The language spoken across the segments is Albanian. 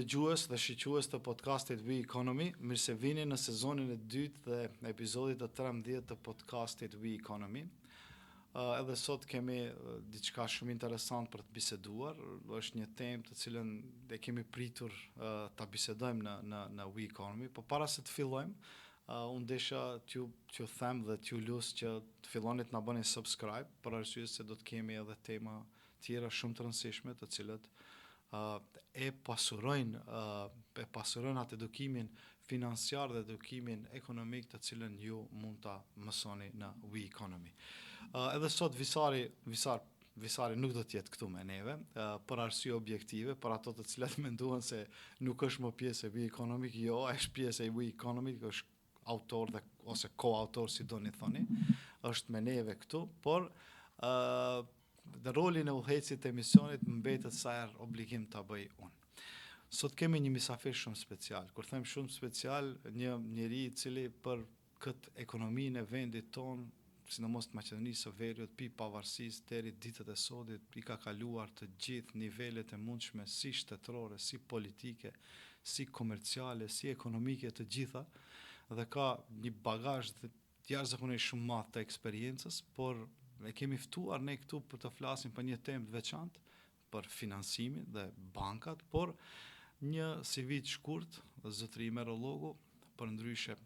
dëgjues dhe shiques të podcastit We Economy, mirë se vini në sezonin e dytë dhe episodit të 13 të podcastit We Economy. Edhe sot kemi diçka shumë interesant për të biseduar, është një temë të cilën e kemi pritur ta bisedojmë në We Economy, por para se të fillojmë, unë desha t'ju them dhe t'ju lut që të filloni të na bëni subscribe, për arsye se do të kemi edhe tema tjera shumë të rëndësishme, të cilët e pasurojnë atë edukimin financiar dhe edukimin ekonomik të cilën ju mund ta mësoni në We Economy. Edhe sot Visari nuk do të jetë këtu me neve, për arsye objektive, për ato të cilat menduan se nuk është më pjesë e We Economy, jo, është pjesë e We Economy, është autor dhe ose koautor, si doni thoni, është me neve këtu, por dhe rolin e udhëhecit të emisionit mbetet sa herë obligim ta bëj unë. Sot kemi një mysafir shumë special. Kur them shumë special, një njeri i cili për këtë ekonominë e vendit ton, sidomos të Maqedonisë së Veriut, pi pavarësisë deri ditët e sodit, i ka kaluar të gjithë nivelet e mundshme, si shtetërore, si politike, si komerciale, si ekonomike, të gjitha, dhe ka një bagazh të jashtëzakonisht shumë madh të eksperiencës, por e kemi ftuar ne këtu për të flasim për një temë të veçantë, për financimin dhe bankat, por një CV të shkurt, zotëri meteorologu, për ndryshe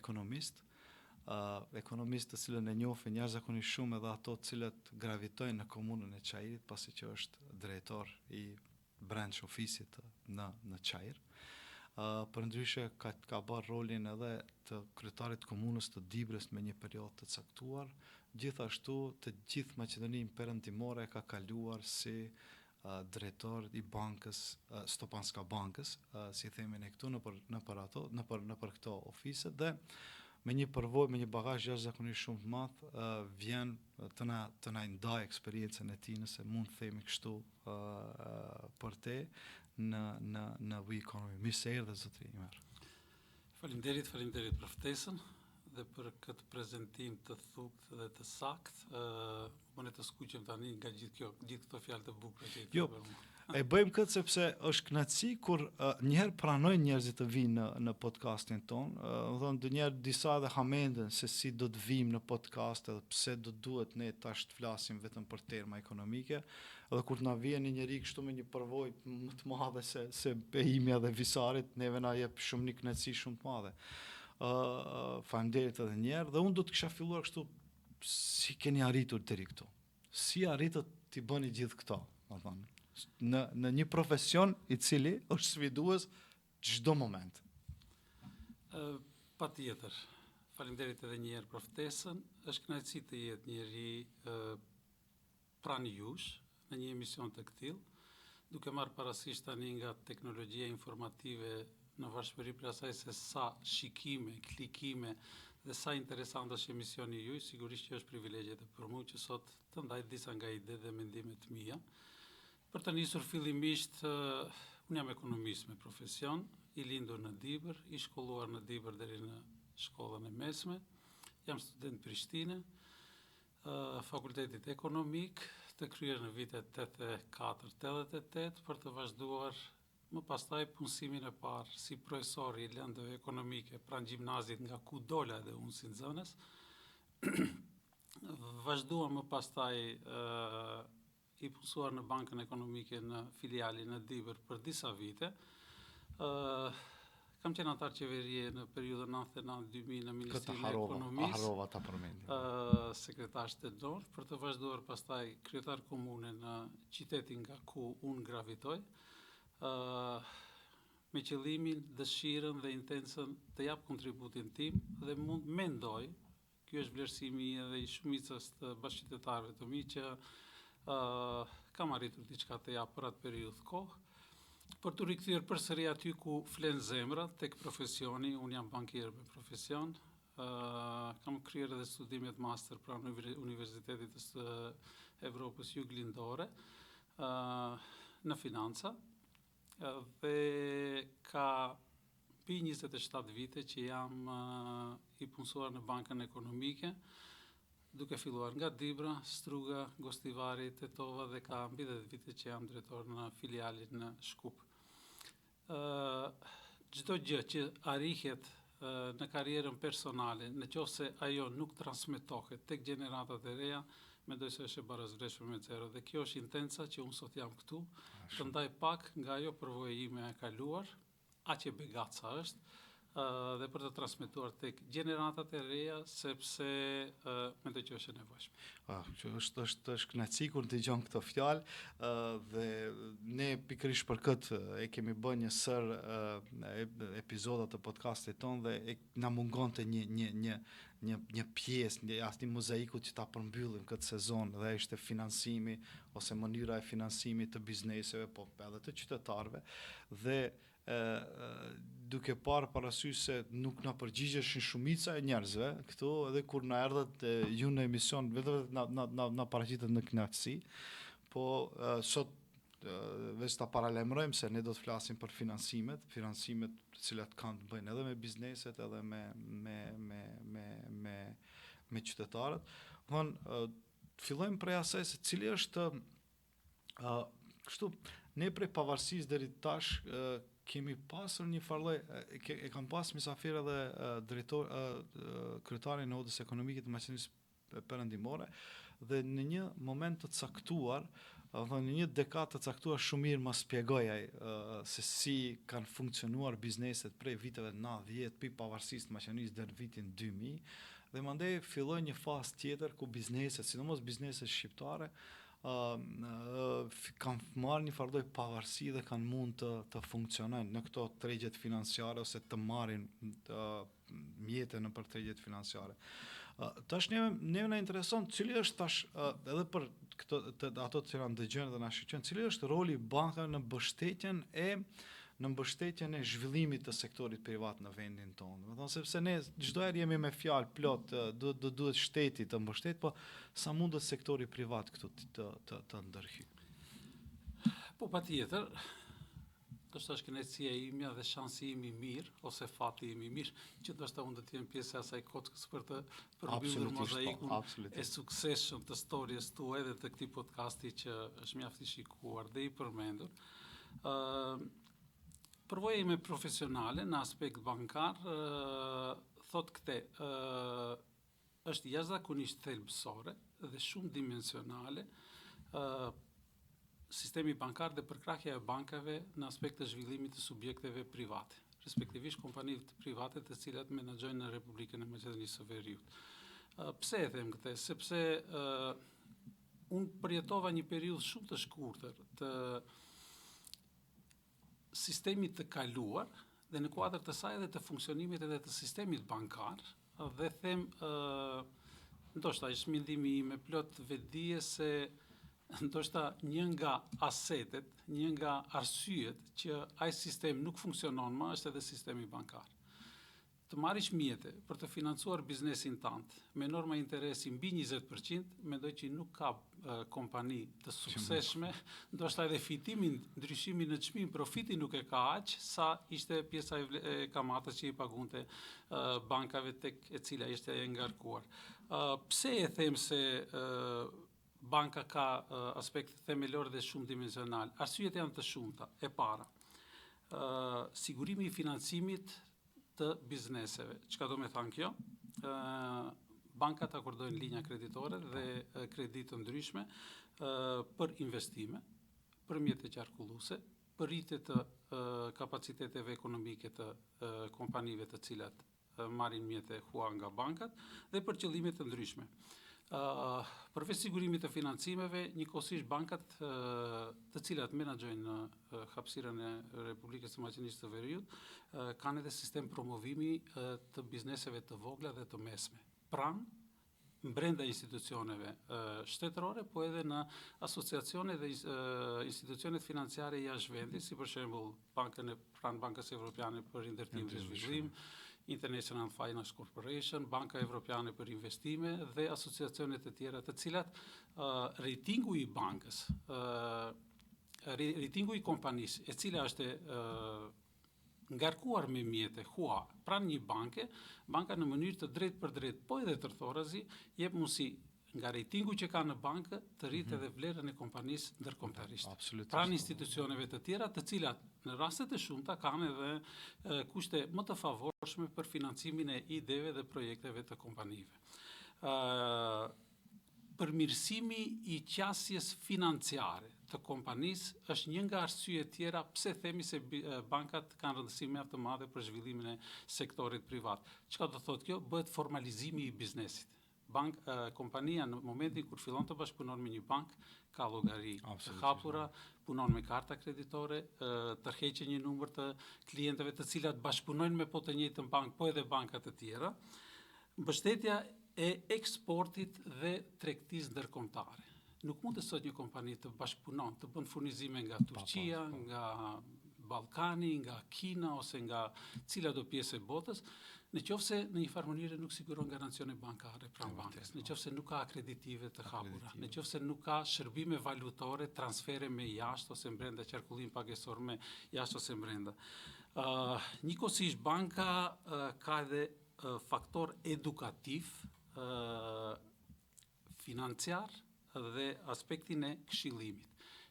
ekonomist të cilën e njohin jashtëzakonisht shumë edhe ato të cilët gravitojnë në komunën e Çajirit, pasi që është drejtor i branch ofisit në Çajir. Për ndryshe ka bërë rolin edhe të kryetarit komunës të Dibrës me një periudhë të caktuar, gjithashtu të gjithë Maqedoninë perëndimore ka kaluar si drejtor i bankës, Stopanska bankës, si themin e këtu nëpër këto ofise, dhe me një përvojë, me një bagazh jashtëzakonisht shumë të madh, vjen të na ndaj eksperiencën e tij, nëse mund të themi kështu, për te në We Economy. Mirë se erdhe, zotëri Imer. Faleminderit për ftesën dhe për këtë prezantim të thukët dhe të saktë. Unë të skuqem tani nga gjithë këto fjalë të bukura që i Jo, e bëjmë këtë sepse është kënaqësi kur njëherë pranojnë njerëzit të vinë në podcastin ton, ndonjëherë disa edhe hamenden se si do të vim në podcast edhe pse do duhet ne tash të flasim vetëm për terma ekonomike, edhe kur na vjen një njeri kështu me një përvojë më të madhe se e imja dhe Visarit, neve na jep shumë një kënaqësi shumë të madhe. Faleminderit edhe një herë, dhe unë do të kisha filluar kështu, si keni arritur deri këtu? Si arritët t'i bëni gjithë këto, në një profesion i cili është sfidues çdo moment? Patjetër. Faleminderit edhe një herë për ftesën. Është kënaqësi të jetë njëri pranë jush në një emision të këtill, duke marrë parasysh tani nga teknologjia informative në vazhdimëri për asaj se sa shikime, klikime dhe sa interesant është emisioni juaj, sigurisht që është privilegje për mua që sot të ndaj disa nga ide dhe mendimet mia. Për të nisur fillimisht, unë jam ekonomist me profesion, i lindur në Dibër, i shkolluar në Dibër deri në shkollën e mesme, jam student Prishtinë, fakultetit ekonomik, të kryer në vitet 84-88 për të vazhduar më pastaj punësimin e parë si profesor i lëndëve ekonomike pranë gjimnazit nga ku dola edhe unë si nxënës. Vazhduam më pastaj i punësuar në Bankën Ekonomike në filialin në Dibër për disa vite. Kam qenë antar qeverie në periudhën 99-2000 në Ministrinë e Ekonomisë. Harrova ta përmendja. Sekretar shtetëror, për të vazhduar pastaj kryetar komune në qytetin nga ku unë gravitoj, me qëllimin, dëshirën dhe intencën të jap kontributin tim dhe mund mendoj, ky është vlerësimi edhe i shumicës të bashkëqytetarëve të mi, që kam arritur diçka të jap për atë periudhë kohë, për të rikthyer përsëri aty ku flen zemra tek profesioni. Unë jam bankier me profesion, kam kryer edhe studimet master pranë Universitetit të Evropës Juglindore në financa, dhe ka pi 27 vite që jam i punësuar në Bankën Ekonomike, duke filluar nga Dibra, Struga, Gostivari, Tetova, dhe ka mbi 10 vite që jam drejtor në filialin në Shkup. çdo gjë që arrihet në karrierën personale, në qoftë se ajo nuk transmetohet tek gjeneratat e reja, mendoj se është e barazvleshme me zero. Dhe kjo është intenca që unë sot jam këtu, të ndaj pak nga ajo përvoja ime e kaluar, aq e begatësa është, dhe për të transmetuar tek gjeneratat e reja, sepse mendoj që është e nevojshme. Që është kënaqësi kur dëgjon këto fjalë, dhe ne pikërisht për këtë e kemi bërë një sër epizoda të podcastit ton dhe na mungonte një pjesë, asnjë mozaiku që ta përmbyllim këtë sezon, dhe ishte financimi ose mënyra e financimit të bizneseve, po edhe të qytetarëve, dhe duke parë parasysh se nuk na përgjigjeshin shumica e njerëzve këtu, edhe kur na erdhët ju në emision, vetëm na paraqitet në kënaqësi, po sot veç ta paralajmërojmë se ne do të flasim për financimet të cilat kanë të bëjnë edhe me bizneset, edhe me qytetarët. Fillojmë prej asaj se cili është kështu, ne prej pavarësisë deri tash kemi pasur një farloj, e kam pas mysafir edhe kryetarin e Odës Ekonomike të Maqedonisë Perëndimore, dhe në një moment të caktuar, në një dekadë të caktuar, shumë mirë më shpjegoi ai se si kanë funksionuar bizneset prej viteve 90, pi pavarësisë të Maqedonisë deri vitin 2000, dhe mandej filloi një fazë tjetër ku bizneset, sidomos bizneset shqiptare, kanë marrë një farë pavarësi dhe kanë mund të funksionojnë në këto tregjet financiare ose të marrin mjete në për tregjet financiare. Tash ne na intereson cili është tash edhe për ato që na dëgjojnë dhe na shiqojnë, cili është roli i bankave në mbështetjen e zhvillimit të sektorit privat në vendin tonë. Domethënë sepse ne çdo herë jemi me fjalë plot, duhet shteti të mbështet, po sa mundet sektori privat këtu të ndërhyjë. Po patjetër, ndoshta është kënaqësia ime dhe shansi im i mirë ose fati im i mirë që ndoshta unë do të jem pjesë e asaj kockës për të përmbyllur mozaikun e suksesshëm të stories tuaj dhe të këtij podcasti që është mjaft i shikuar dhe i përmendur. Përvoja ime profesionale në aspekt bankar thot këte, është jashtëzakonisht thelbësore dhe shumë dimensionale sistemi bankar dhe përkrahja e bankave në aspekt të zhvillimit të subjekteve private, respektivisht kompanive private të cilat menaxhojnë në Republikën e Maqedonisë së Veriut. Pse e them këtë? Sepse unë përjetova një periudhë shumë të shkurtër të sistemit të kaluar dhe në kuadër të saj dhe të funksionimit edhe të sistemit bankar, dhe them, ndoshta është mendimi im me plot vetdije se ndoshta një nga asetet, një nga arsyet që ai sistem nuk funksionon më është edhe sistemi bankar. Të marrish mjete për të financuar biznesin tënd me norma interesi mbi 20%, mendoj që nuk ka kompani të suksesshme, ndoshta edhe fitimin, ndryshimin në çmim, profiti nuk e ka aq sa ishte pjesa e kamatës që i pagunte bankave tek e cila ishte e ngarkuar. Pse e them se banka ka aspekt themelor dhe shumë dimensional? Arsyet janë të shumta. E para, sigurimi i financimit të bizneseve. Çka do me thanë kjo? Bankat akordojnë linja kreditore dhe kredi të ndryshme për investime, për mjete qarkulluese, për rritje të kapaciteteve ekonomike të kompanive të cilat marrin mjete hua nga bankat dhe për qëllime të ndryshme. Përveç sigurimit të financimeve, njëkohësisht bankat të cilat menaxhojnë në hapësirën e Republikës së Maqedonisë së Veriut kanë edhe sistem promovimi të bizneseve të vogla dhe të mesme. Pranë brenda institucioneve shtetërore, po edhe në asociacione dhe institucionet financiare jashtë vendit, si për shembull pranë Bankës Evropiane për Ndërtim dhe Zhvillim, International Finance Corporation, Banka Evropiane për Investime dhe asociacionet e tjera të cilat ratingu i bankës, ratingu i kompanisë, e cila është ngarkuar me mjete hua pranë një banke, banka në mënyrë të drejtë për drejtë, po edhe tërthorazi, jep mundësi nga rejtingu që ka në bankë të rritë edhe vlerën e kompanisë ndërkombëtarisht. Absolutisht. Pranë institucioneve të tjera, të cilat në rastet e shumta kanë edhe kushte më të favorshme për financimin e ideve dhe projekteve të kompanive. Përmirësimi i qasjes financiare të kompanisë është një nga arsyet tjera pse themi se bankat kanë rëndësi mjaft të madhe për zhvillimin e sektorit privat. Çka do thotë kjo? Bëhet formalizimi i biznesit. Kompania në momentin kur fillon të bashkëpunon me një bank, ka llogari të hapura, punon me karta kreditore, tërheqë një numër të klientëve të cilat bashkëpunojnë me po të njëjtën bank, po edhe bankat të tjera. Mbështetja e eksportit dhe tregtisë ndërkombëtare. Nuk mund të sot një kompani të bashkëpunon, të bën furnizime nga Turqia, nga Ballkani, nga Kina ose nga cila do pjesë e botës, në qoftë se në një farë mënyrë nuk siguron garancione bankare pranë bankës, në qoftë se nuk ka akreditive të hapura, në qoftë se nuk ka shërbime valutore, transfere me jashtë ose brenda, qarkullim pagesor me jashtë ose brenda. Njëkohësisht banka ka edhe faktor edukativ, financiar dhe aspektin e këshillimit.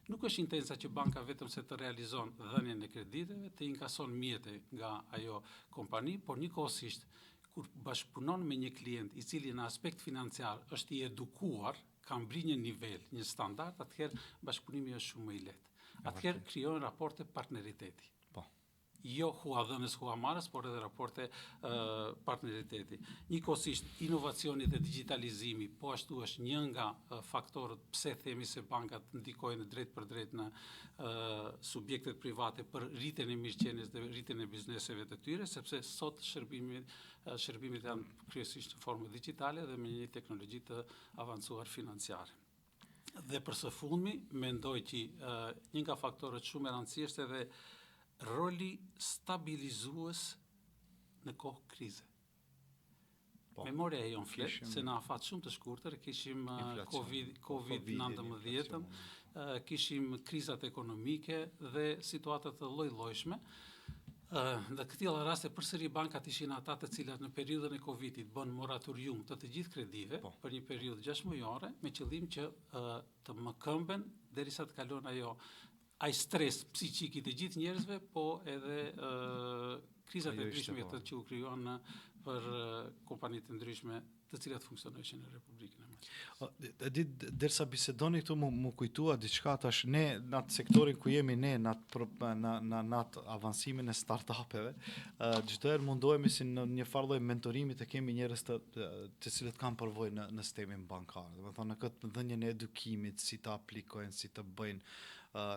Nuk është intenca që banka vetëm se të realizon dhënien e krediteve, të inkason mjete nga ajo kompani, por njëkohësisht kur bashkëpunon me një klient i cili në aspekt financiar është i edukuar, ka mbri një nivel, një standard, atëherë bashkëpunimi është shumë më i lehtë. Atëherë krijohen raporte partneriteti. Jo huadhënës huamarës, por edhe raporte partneriteti. Njëkohësisht inovacioni dhe digitalizimi, po ashtu është një nga faktorët pse themi se bankat ndikojnë drejt për drejt në subjektet private për rritjen e mirëqenies dhe rritjen e bizneseve të tyre, sepse sot shërbimit janë kryesisht në formë digjitale dhe me një teknologji të avancuar financiare. Dhe për së fundmi, mendoj që një nga faktorët shumë e rëndësishëm është edhe roli stabilizues në kohë krize. Memoria e jon flet, se na afat shumë të shkurtër, kishim COVID-19, kishim krizat ekonomike dhe situatat të lloj-llojshme. Në këtilla raste përsëri bankat ishin ata të cilat në periudhën e Covidit bën moratorium të gjithë kredive për një periudhë 6 mujore, me qëllim që të mëkëmben derisa të kalon ai stres psiqik i të gjithë njerëzve, po edhe krizat e ndryshme që u krijuan për kompanitë ndryshme të cilat funksionojnë në Republikën e Maqedonisë. Derisa bisedoni këtu mu kujtua diçka tash ne në atë sektorin ku jemi ne në atë avancimin e startupeve, çdo herë mundohemi si në një farë lloj mentorimi të kemi njerëz të cilët kanë përvojë në sistemin bankar. Domethënë në këtë dhënien e edukimit, si të aplikojnë, si të bëjnë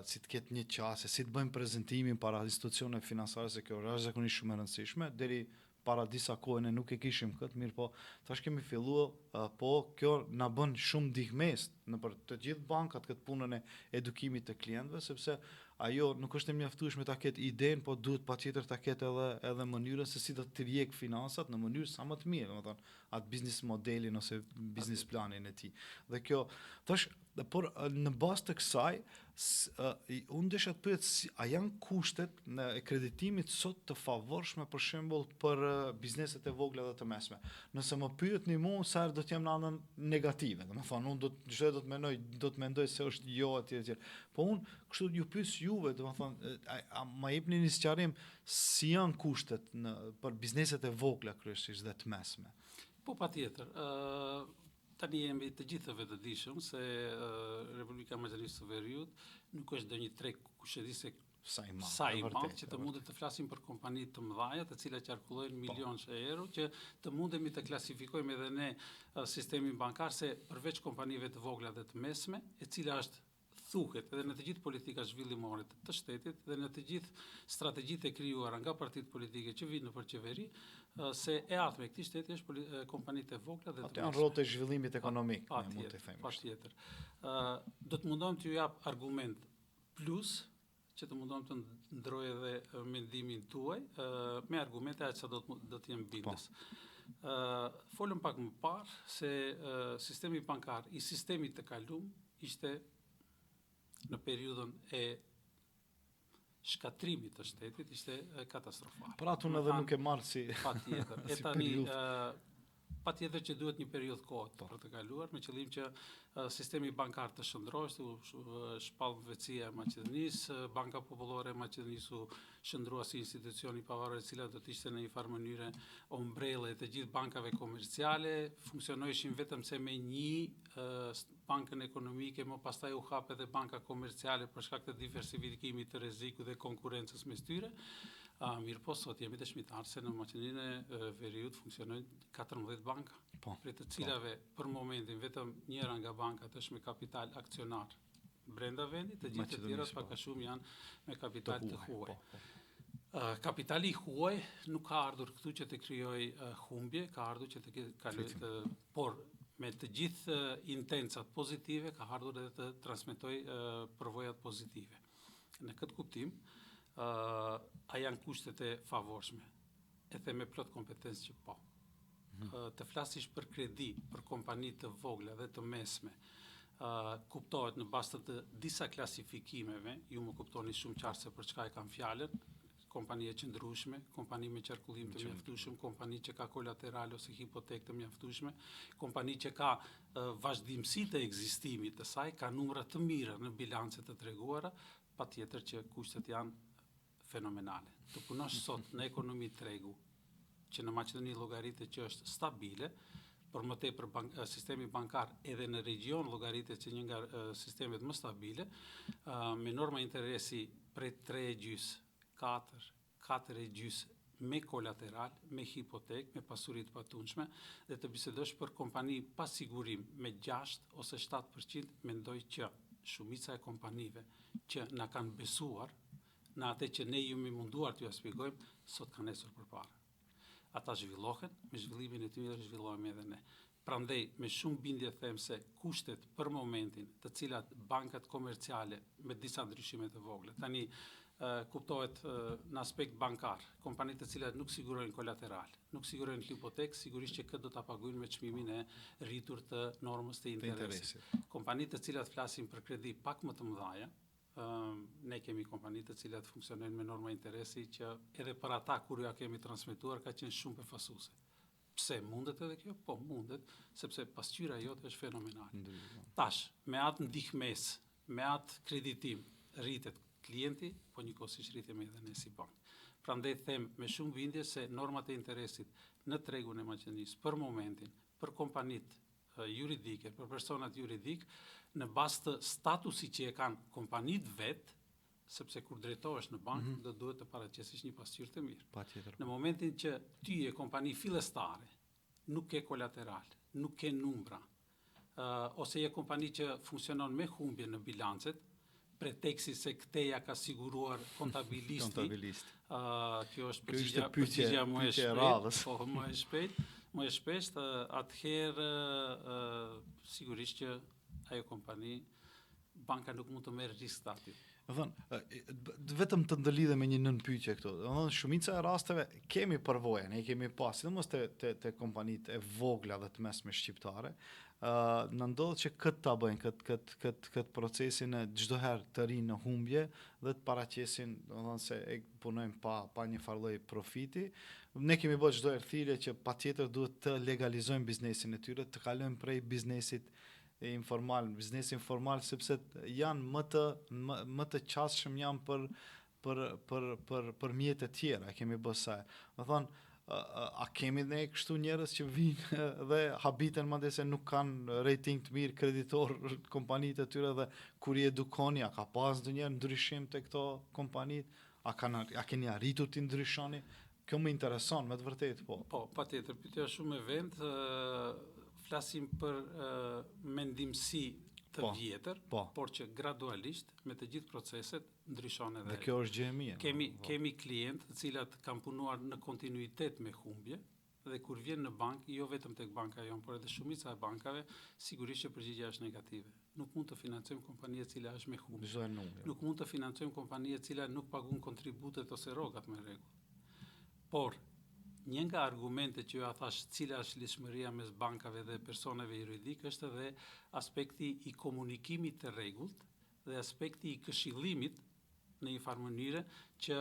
si të ketë një qasje, si të bëjmë prezantimin para institucioneve financiare, se kjo është zakonisht shumë e rëndësishme, deri para disa kohë ne nuk e kishim këtë, mirë po tash kemi filluar, po kjo na bën shumë ndihmës në për të gjithë bankat këtë punën e edukimit të klientëve, sepse ajo nuk është e mjaftueshme ta ketë idenë, po duhet patjetër ta ketë edhe mënyrën se si do të rrijek finansat në mënyrë sa më të mirë, domethënë atë biznes modelin ose biznes planin e tij. Dhe kjo tash por në bazë të kësaj unë desha të pyet a janë kushtet në kreditimit sot të favorshme për shembull për bizneset e vogla dhe të mesme. Nëse më pyetni mua sa herë do të jem në anën negative, domethënë unë do të mendoj se është jo etj. Po unë kështu ju pyes juve, domethënë a më jepni një sqarim si janë kushtet për bizneset e vogla kryesisht dhe të mesme. Po patjetër. Tani jemi të gjithëve të dishëm se Republika e Maqedonisë së Veriut nuk është ndonjë treg kush e di se sa i madh që të mundet të flasim për kompani të mëdha, të cilat qarkullojnë milionë euro, që të mundemi të klasifikojmë edhe ne sistemin bankar se përveç kompanive të vogla dhe të mesme, e cila është thuhet edhe në të gjithë politika zhvillimore të shtetit dhe në të gjithë strategjitë e krijuara nga partitë politike që vinë nëpër qeveri, se e ardhme këtij shteti është kompanitë e vogla dhe të mesme. Ato janë rrotë e zhvillimit ekonomik, mund të themi. Patjetër. Do të mundom t'ju jap argument plus që të mundom të ndroj edhe mendimin tuaj me argumente aq sa do të jem bindes. Folëm pak më parë se sistemi bankar i sistemit të kalum ishte në periudhën e shkatrimit të shtetit ishte katastrofal. Por atë unë edhe nuk e marr si patjetër. E tani patjetër që duhet një periudhë kohë për të kaluar, me qëllim që sistemi bankar të shndrohet, shpallëvecia e Maqedonisë, Banka Popullore e Maqedonisë u shndrua si institucion i pavarur, e cila do të ishte në një farë mënyrë ombrelle të gjithë bankave komerciale, funksionoheshin vetëm se me një bankën ekonomike, më pastaj u hap edhe banka komerciale për shkak të diversifikimit të rrezikut dhe konkurrencës mes tyre. Mirë po, sot jemi dëshmitar se në Maqedoninë e Veriut funksionojnë 14 banka, prej të cilave për momentin vetëm njëra nga bankat është me kapital aksionar brenda vendit, të gjithë të tjerat pak a shumë janë me kapital të huaj. Kapitali i huaj nuk ka ardhur këtu që të krijoj humbje, ka ardhur që të kalojë, por me të gjithë intencat pozitive ka ardhur edhe të transmetoj përvojat pozitive. Në këtë kuptim, a janë kushtet e favorshme? E them me plot kompetencë që po. Të flasish për kredi për kompani të vogla dhe të mesme, kuptohet në bazë të disa klasifikimeve, ju më kuptoni shumë qartë se për çka e kam fjalën, kompani e qëndrueshme, kompani me qarkullim të mjaftueshëm, kompani që ka kolateral ose hipotekë të mjaftueshme, kompani që ka vazhdimsi të ekzistimit të saj, ka numra të mira në bilance të treguara, patjetër që kushtet janë fenomenale. Të punosh sot në ekonomi tregu, që në Maqedoni llogaritet që është stabile, por më tepër sistemi bankar edhe në region llogaritet që një nga sistemet më stabile, me norma interesi prej 3,5, 4,5 me kolateral, me hipotek, me pasuri të patundshme, dhe të bisedosh për kompani pa sigurim me 6 ose 7%, mendoj që shumica e kompanive që na kanë besuar në atë që ne jemi munduar t'ju shpjegojmë, sot kanë nesër përpara. Ata zhvillohen, me zhvillimin e tyre zhvillohemi edhe ne. Prandaj, me shumë bindje them se kushtet për momentin, të cilat bankat komerciale me disa ndryshime të vogla. Tani kuptohet në aspekt bankar, kompanitë të cilat nuk sigurojnë kolateral, nuk sigurojnë hipotekë, sigurisht që këtë do ta paguajnë me çmimin e rritur të normës të interesit. Kompanitë të cilat flasin për kredi pak më të mëdha, ne kemi kompanitë të cilat funksionojnë me norma interesi që edhe për ata kur ja kemi transmetuar ka qenë shumë befasuese. Pse mundet edhe kjo? Po mundet, sepse pasqyra jote është fenomenale. Tash, me atë ndihmes, me atë kreditim, rritet klienti, po njëkohësisht rritemi edhe ne si bank. Prandaj them me shumë bindje se normat e interesit në tregun e Maqedonisë për momentin, për kompanitë juridike, për personat juridik, në bazë të statusi që e kanë kompanitë vet, sepse kur drejtohesh në bankë, do duhet të paraqesësh një pasqyrë të mirë. Në momentin që ty je kompani fillestare, nuk ke kolateral, nuk ke numra, ose je kompani që funksionon me humbje në bilancet, preteksi se këteja ka siguruar kontabilisti. Kjo është përgjigja më e shpejt, atëherë sigurisht që ajo kompani, banka nuk mund të merr risk aty. Vetëm të ndëlidhe me një nënpyetje këtu. Shumica e rasteve kemi përvoja, ne kemi pas, sidomos te kompanitë e vogla dhe të mesme shqiptare, në ndodh që këtë ta bëjnë, këtë procesin e çdo herë të rinë në humbje dhe të paraqesin, domethënë se e punojmë pa një farë profiti. Ne kemi bërë çdo herë thirrje që patjetër duhet të legalizojmë biznesin e tyre, të kalojmë prej biznesit informal, biznesi informal, sepse janë më të qasshëm janë për mjete tjera, kemi bërë sa. Do thonë, a kemi ne kështu njerëz që vinë dhe habiten madje se nuk kanë rating të mirë kreditor kompanitë e tyre, dhe kur i edukoni, a ka pas ndonjëherë ndryshim te këto kompanitë? A keni arritur të ndryshoni? Kjo më intereson me të vërtetë, po. Po, patjetër, pyetja shumë e vend. Flasim për mendimsi të vjetër, por që gradualisht me të gjithë proceset ndryshon edhe. Dhe kjo është gjë e mirë. Kemi klientë të cilat kanë punuar në kontinuitet me humbje, dhe kur vjen në bankë, jo vetëm tek banka jon, por edhe shumica e bankave, sigurisht që përgjigjja është negative. Nuk mund të financojmë kompani e cila është me humbje. Nuk mund të financojmë kompani e cila nuk paguon kontributet ose rrogat me rregull. Por një nga argumentet që ju a thash cila është lidhshmëria mes bankave dhe personave juridik është edhe aspekti i komunikimit të rregullt dhe aspekti i këshillimit në një farë mënyrë që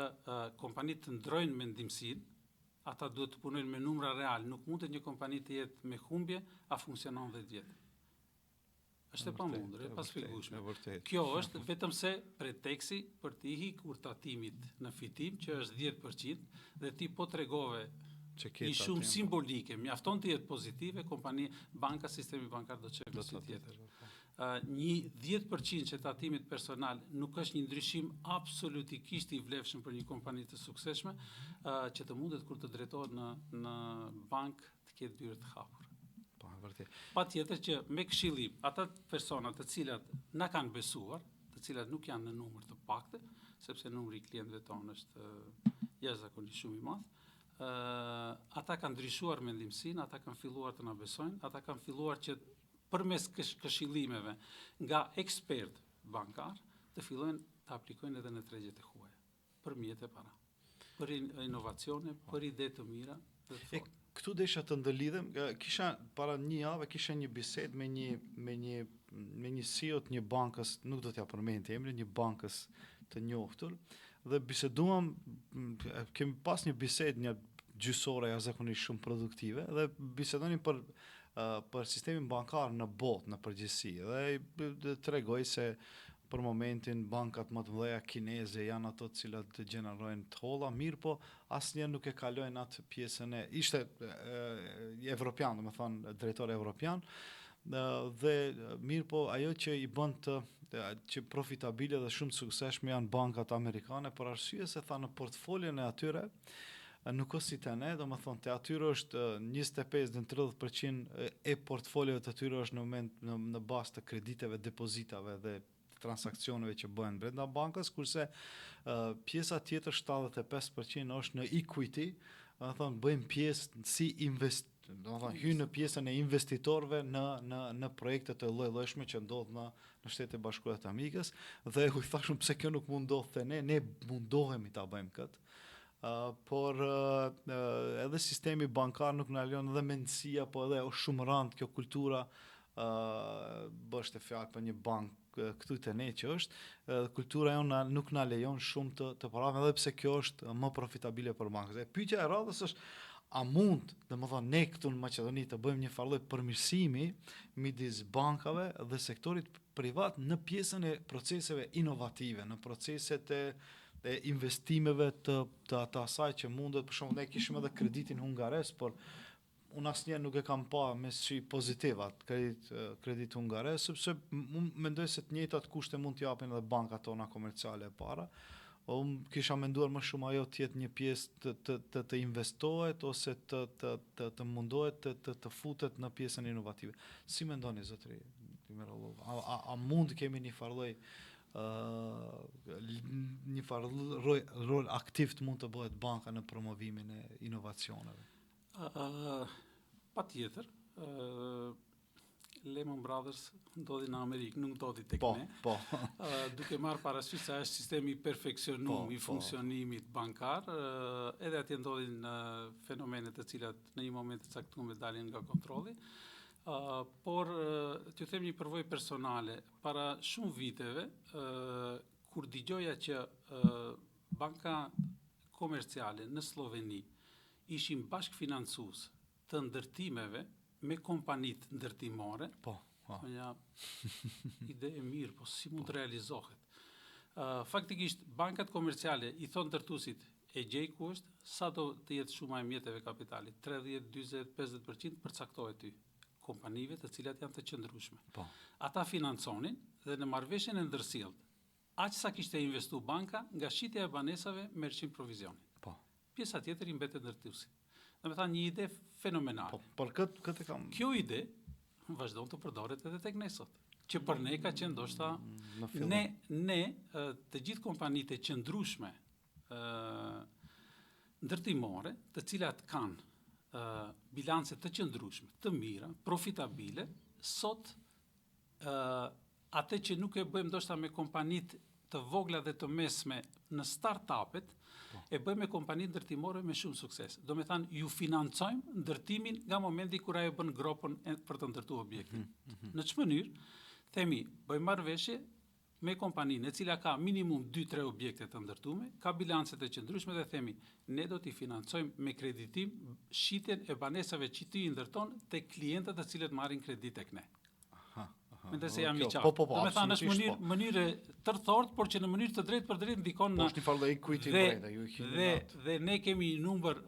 kompanitë të ndrojnë mendimsinë ata duhet të punojnë me numra real. Nuk mundet një kompani të jetë me humbje, a funksionon 10 vjet. Është e pamundur, e pasfigueshme. Kjo është vetëm se preteksi për të ikur tatimit në fitim, që është 10%, dhe ti po tregove i shumë simbolike, mjafton të jetë pozitive, banka, sistemi bankar do të çojë si tjetër. Një 10% që tatimit personal nuk është një ndryshim absolutikisht i vlefshëm për një kompani të suksesshme, që të mundet kur të drejtohet në bank të ketë dyert të hapur. Pa tjetër që me këshillim, ata persona të cilat na kanë besuar, të cilat nuk janë në numër të paktë, sepse numri i klientëve tonë është jashtëzakonisht shumë i madh, ata kanë ndryshuar mendimsinë, ata kanë filluar të na besojnë, ata kanë filluar që përmes këshillimeve nga ekspert bankar të fillojnë të aplikojnë edhe në tregjet e huaja, për mjete para, për inovacione, për ide të mira dhe të fortë. Këtu desha të ndëlidhem, kisha para një javë kisha një bisedë me një CEO të një bankës, nuk do t'ja përmend emrin, një bankës të njohur, dhe biseduam, kemi pas një bisedë një gjysore jashtëzakonisht shumë produktive dhe bisedonim për sistemin bankar në botë, në përgjithësi, dhe tregoj se për momentin bankat më të mëdha kineze janë ato të cilat të gjenerojnë të holla, mirë po asnjë nuk e kalojnë atë pjesën ishte evropian, domethënë drejtor evropian, dhe mirë po ajo që i bën që profitabile dhe shumë të suksesshme janë bankat amerikane, për arsye se tha në portfolien e atyre nuk është si të ne, domethënë te atyre është 25-30% e portfoliove të atyre është në moment në bazë të krediteve, depozitave dhe transaksioneve që bëhen brenda bankës, kurse pjesa tjetër 75% është në equity, domethënë bëjmë pjesë si hynë në pjesën e investitorëve në projekte të lloj-llojshme që ndodh në Shtetet e Bashkuara të Amerikës, dhe u thashun pse kjo nuk mund ndodh te ne mundohemi ta bëjmë këtë. Por edhe sistemi bankar nuk na lejon, edhe mendësia, po edhe shumë rand kjo kultura, bështë fjalë për një bankë këtu te ne që është, kultura jonë nuk na lejon shumë të parave, edhe pse kjo është më profitabile për bankën. Pyetja e radhës është, a mund, domethënë ne këtu në Maqedoni të bëjmë një farë lloj përmirësimi midis bankave dhe sektorit privat në pjesën e proceseve inovative, në proceset e investimeve të asaj që mundet, për shembull ne kishim edhe kreditin hungares, por unë asnjëherë nuk e kam pa me sy pozitiv atë kredit hungares, sepse unë mendoj se të njëjtat kushte mund t'i japin edhe bankat tona komerciale para. Unë kisha menduar më shumë ajo të jetë një pjesë të investohet ose të mundohet të futet në pjesën inovative. Si mendoni zotëri Mirallov? A mund kemi një farë rol aktiv të mund të bëhet banka në promovimin e inovacioneve? Pa tjetër, Lehman Brothers ndodhi në Amerikë, nuk ndodhi tek ne. Duke marrë parasysh se është sistemi i perfeksionuar i funksionimit bankar, edhe atje ndodhin fenomene të cilat në një moment të caktuar dalin nga kontrolli. Por t'ju them një përvojë personale, para shumë viteve, kur dëgjoja që banka komerciale në Sloveni ishin bashkëfinancues të ndërtimeve me kompanitë ndërtimore, ide e mirë, po si mund të realizohet? Faktikisht, bankat komerciale i thonë ndërtuesit, e gjej ku është, sa do të jetë shuma e mjeteve kapitalit, 30, 40, 50% përcaktohet ty, kompanive të cilat janë të qëndrueshme. Ata financonin dhe në marrëveshjen e ndërsjellët, aq sa kishte investu banka, nga shitja e banesave merrshin provizionin. Pjesa tjetër i mbetet ndërtuesit. Domethënë një ide fenomenale. Por këtë kam. Kjo ide vazhdon të përdoret edhe tek ne sot. Që për ne ka qenë ndoshta ne të gjithë kompanitë e qëndrueshme ndërtimore, të cilat kanë bilance të qëndrueshme, të mira, profitabile, sot atë që nuk e bëjmë ndoshta me kompanitë të vogla dhe të mesme në start-upet, e bëjmë me kompanitë ndërtimore me shumë sukses. Do me thanë, ju financojmë ndërtimin nga momenti kur ajo bën gropën për të ndërtuar objektin. Në ç'mënyrë? Themi, bëjmë marrëveshje, me kompaninë e cila ka minimum 2-3 objekte të ndërtume, ka bilancet e qëndrueshme dhe themi, ne do t'i financojmë me kreditim shitjen e banesave që ti i ndërton te klientët të cilët marrin kredi tek ne. Mendoj se jam i qartë. Po, do me thënë është mënyrë tërthort, por që në mënyrë të drejtë për drejtë ndikon në... është një farë equity brenda, ju dhe ne kemi një numër,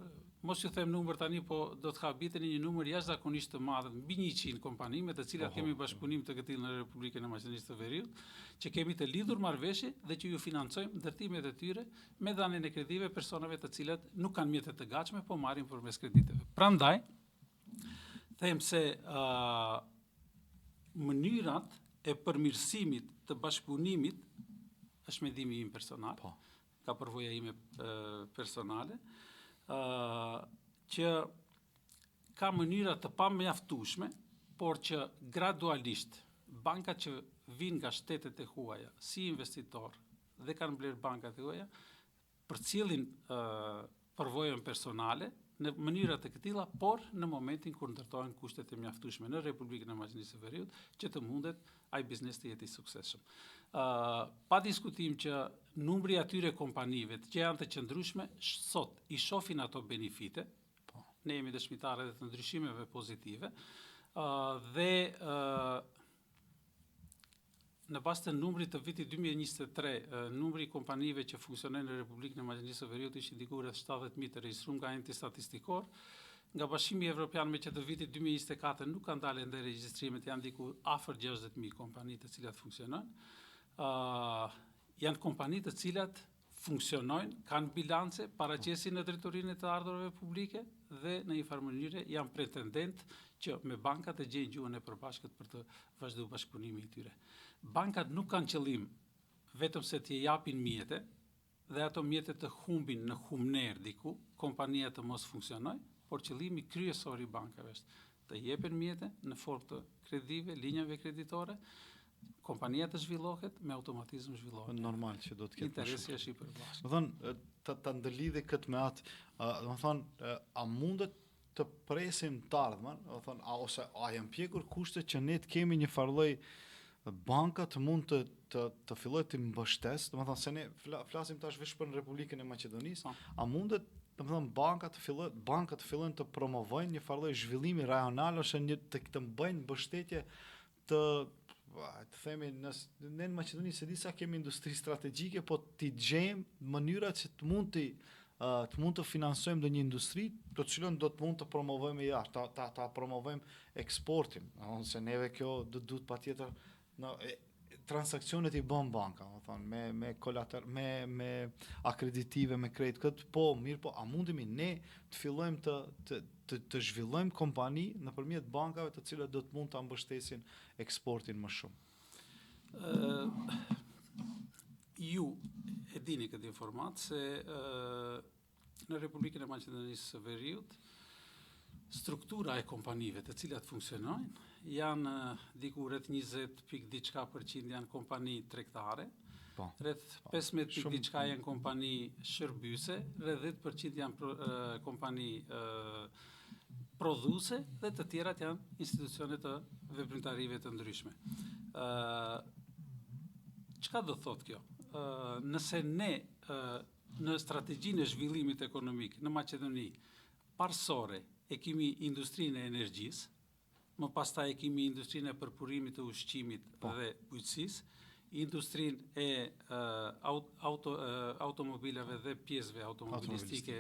mos ju them numër tani, po do të habiteni një numër jashtëzakonisht të madh, mbi 100 kompani me të cilat kemi bashkëpunim të këtij në Republikën e Maqedonisë së Veriut, që kemi të lidhur marrëveshje dhe që ju financojmë ndërtimet e tyre me dhënien e kredive personave të cilat nuk kanë mjete të gatshme, po marrin përmes krediteve. Prandaj, them se mënyrat e përmirësimit të bashkëpunimit është mendimi im personal, ka përvoja ime personale, që ka mënyra të pamjaftueshme, por që gradualisht bankat që vinë nga shtetet e huaja si investitor dhe kanë blerë bankat e huaja, përcjellin përvojën personale në mënyra të këtilla, por në momentin kur ndërtohen kushtet e mjaftueshme në Republikën e Maqedonisë së Veriut, që të mundet ai biznes të jetë i suksesshëm. Pa diskutim që numri atyre kompanive që janë të qëndrueshme sot i shohin ato benefite, ne jemi dëshmitarë edhe të ndryshimeve pozitive, dhe në bazë të numrit të vitit 2023, numri i kompanive që funksionojnë në Republikën e Maqedonisë së Veriut ishte diku rreth 70.000 të regjistruar nga enti statistikor. Nga Bashkimi Evropian me që të vitit 2024 nuk kanë dalë ende regjistrimet, janë diku afër 60.000 kompani të cilat funksionojnë. Janë kompani të cilat funksionojnë, kanë bilance, paraqesin në drejtorinë të ardhurave publike dhe në një farë mënyrë janë pretendent që me bankat e gjejnë gjuhën e përbashkët për të vazhduar bashkëpunimin e tyre. Bankat nuk kanë qëllim vetëm se t'i japin mjete dhe ato mjete të humbin në humner diku, kompania të mos funksionojë, por qëllimi kryesor i bankave është të jepen mjete në formë të kredive, linjave kreditore, kompania të zhvillohet, me automatizëm zhvillohet. Normal që do të ketë interesi është i përbashkët. Do thonë ta ndërlidhi këtë me atë, do thonë a mundet të presim të ardhmen, do thonë ose a janë pjekur kushtet që ne të kemi një farlloj bankat mund të fillojë të mbështesë, domethënë se ne flasim tash vetëm për Republikën e Maqedonisë, a mundet domethënë bankat të fillojnë të promovojnë një farlloj zhvillimi rajonal ose të bëjnë mbështetje të themi ne në Maqedoni se disa kemi industri strategjike, po ti gjejmë mënyra që të mund të financojmë ndonjë industri, të cilën do të mund të promovojmë jashtë, ta promovojmë eksportin, ose neve kjo do duhet patjetër transakcionet i bën banka, me akreditive, me kredit, këtë po, mirë po, a mundemi ne të fillojmë të zhvillojmë kompani nëpërmjet bankave të cilat do të mund ta mbështesin eksportin më shumë? Ju e dini këtë informatë se në Republikën e Maqedonisë së Veriut struktura e kompanive të cilat funksionojnë janë diku rreth 20% janë kompani tregtare, rreth 15% janë kompani shërbyse, rreth 10% janë kompani prodhuese dhe të tjerat janë institucione të veprimtarive të ndryshme. Çka do thotë kjo? Nëse ne në strategjinë e zhvillimit ekonomik në Maqedoni parsore e kemi industrinë e energjisë, më pastaj e kemi industrinë e përpurimit të ushqimit dhe bujqësisë, industrinë e automobileve dhe pjesëve automobilistike,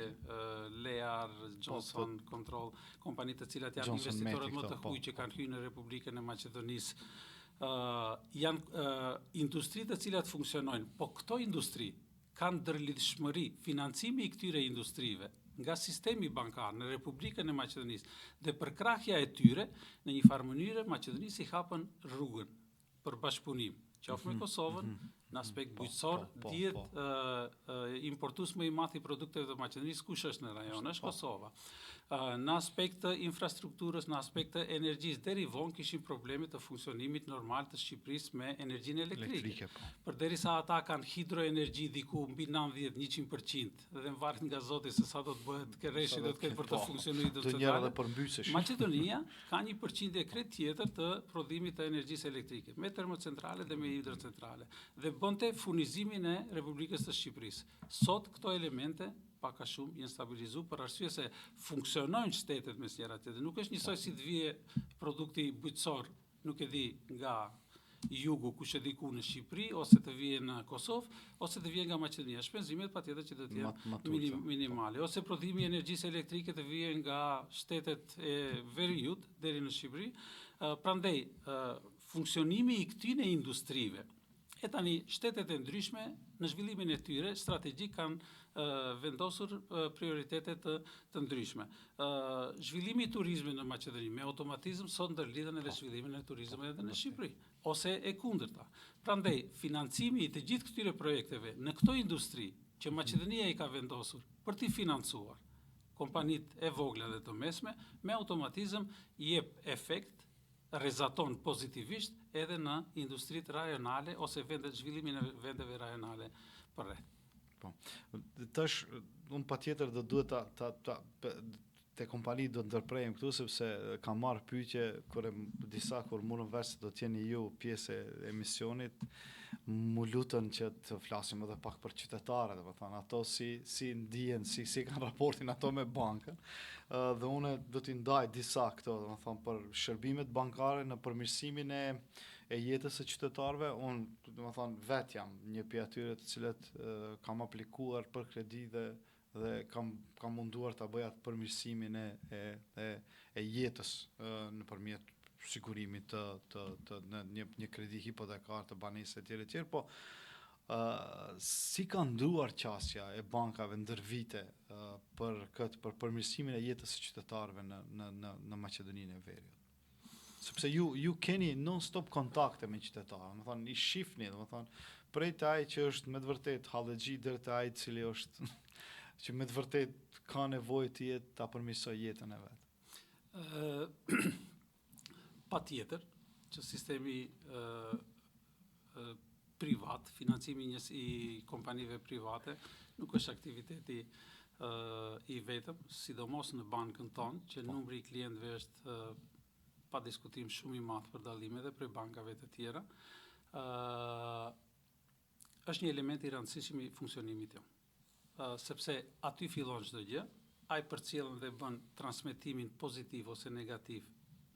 Lear, Johnson Control, kompani të cilat janë investitorët më të huaj që kanë hyrë në Republikën e Maqedonisë, janë industri të cilat funksionojnë, po këto industri kanë ndërlidhshmëri, financimi i këtyre industrive nga sistemi bankar në Republikën e Maqedonisë dhe përkrahja e tyre në një farë mënyrë Maqedonisë i hapën rrugën për bashkëpunim, qoftë me Kosovën, Në aspekt bujqësor, dihet importues më i madh i produkteve të Maqedonisë kush është në rajon? Është Kosova. Në aspekt të infrastrukturës, në aspekt të energjisë, deri vonë kishin probleme të funksionimit normal të Shqipërisë me energjinë elektrike. Përderisa ata kanë hidroenergji diku mbi 90-100% dhe varet nga Zoti se sa do të bëhet kerreshi do të ketë për të funksionuar të njëra dhe përmbysësh. Maqedonia ka një përqindje krejt tjetër të prodhimit të energjisë elektrike me termocentrale dhe me hidrocentrale dhe bënte furnizimin e Republikës së Shqipërisë. Sot këto elemente pak a shumë jenë stabilizuar për arsye se funksionojnë shtetet mes njëra tjetrit. Nuk është njësoj si të vije produkti bujqësor, nuk e di nga jugu kush e di ku në Shqipëri ose të vije në Kosovë ose të vije nga Maqedonia. Shpenzimet patjetër që do të jenë minimale ose prodhimi i energjisë elektrike të vije nga shtetet e veriut deri në Shqipëri. Prandaj funksionimi i këtyre industrive e tani shtetet e ndryshme në zhvillimin e tyre strategjik kanë vendosur prioritetet të ndryshme. Zhvillimi i turizmit në Maqedoni me automatizëm sot ndërlidhen edhe zhvillimin e turizmit edhe në Shqipëri, ose e kundërta. Prandaj, financimi i të gjithë këtyre projekteve në këto industri që Maqedonia i ka vendosur për t'i financuar kompanitë e vogla dhe të mesme, me automatizëm jep efekt, rezaton pozitivisht edhe në industritë rajonale ose zhvillimin e vendeve rajonale përreth. Po. Tash unë patjetër do duhet te kompani do të ndërprejmë këtu sepse kam marrë pyetje kur morëm vesh se do të jeni ju pjesë e emisionit, mu lutën që të flasim edhe pak për qytetarët, domethënë ato si ndihen, si kanë raportin ato me bankën. Dhe unë do t'i ndaj disa këto, domethënë për shërbimet bankare në përmirësimin e jetës së qytetarëve. Unë domethënë vet jam një prej atyre të cilët kam aplikuar për kredi dhe kam munduar ta bëj atë përmirësimin e jetës nëpërmjet sigurimit në një kredi hipotekar të banesë etj, po si ka ndruar qasja e bankave ndër vite për përmirësimin e jetës së qytetarëve në Maqedoninë e Veriut? Sepse ju keni non-stop kontakte me qytetarë, domethënë i shihni, domethënë prej të ai që është me të vërtet hallexhi deri te ai i cili është që me të vërtet ka nevojë të jetë ta përmirësoj jetën e vet. Patjetër që sistemi privat, financimi i kompanive private nuk është aktiviteti i vetëm, sidomos në bankën tonë, që numri i klientëve është pa diskutim shumë i madh për dallime dhe prej bankave të tjera. Është një element i rëndësishëm i funksionimit tim. Sepse aty fillon çdo gjë, ai përcjellën dhe bën transmetimin pozitiv ose negativ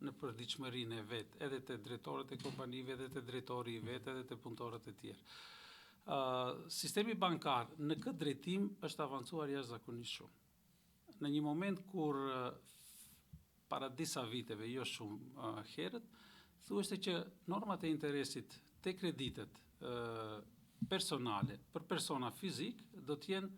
në përditshmërinë e vet, edhe te drejtorët e kompanive, edhe te drejtori i vet, edhe te punëtorët e tjerë. Sistemi bankar në këtë drejtim është avancuar jashtëzakonisht shumë. Në një moment kur para disa viteve, jo shumë herët, thuheshte që normat e interesit te kreditet personale për persona fizik do të jenë